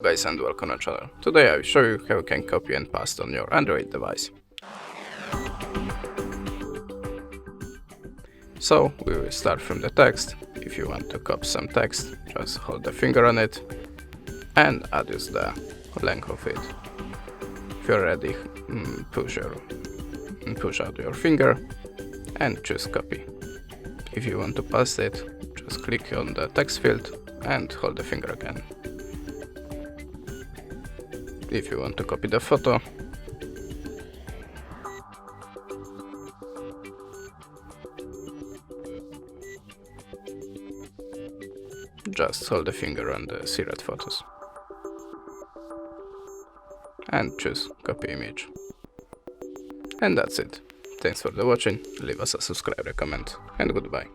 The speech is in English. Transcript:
Guys, and welcome to our channel. Today I will show you how you can copy and paste on your Android device. So we will start from the text. If you want to copy some text, just hold the finger on it and adjust the length of it. If you're ready, push out your finger and choose copy. If you want to paste it, just click on the text field and hold the finger again. If you want to copy the photo, just hold the finger on the selected photos and choose copy image. And that's it. Thanks for the watching, leave us a subscribe, comment, and goodbye.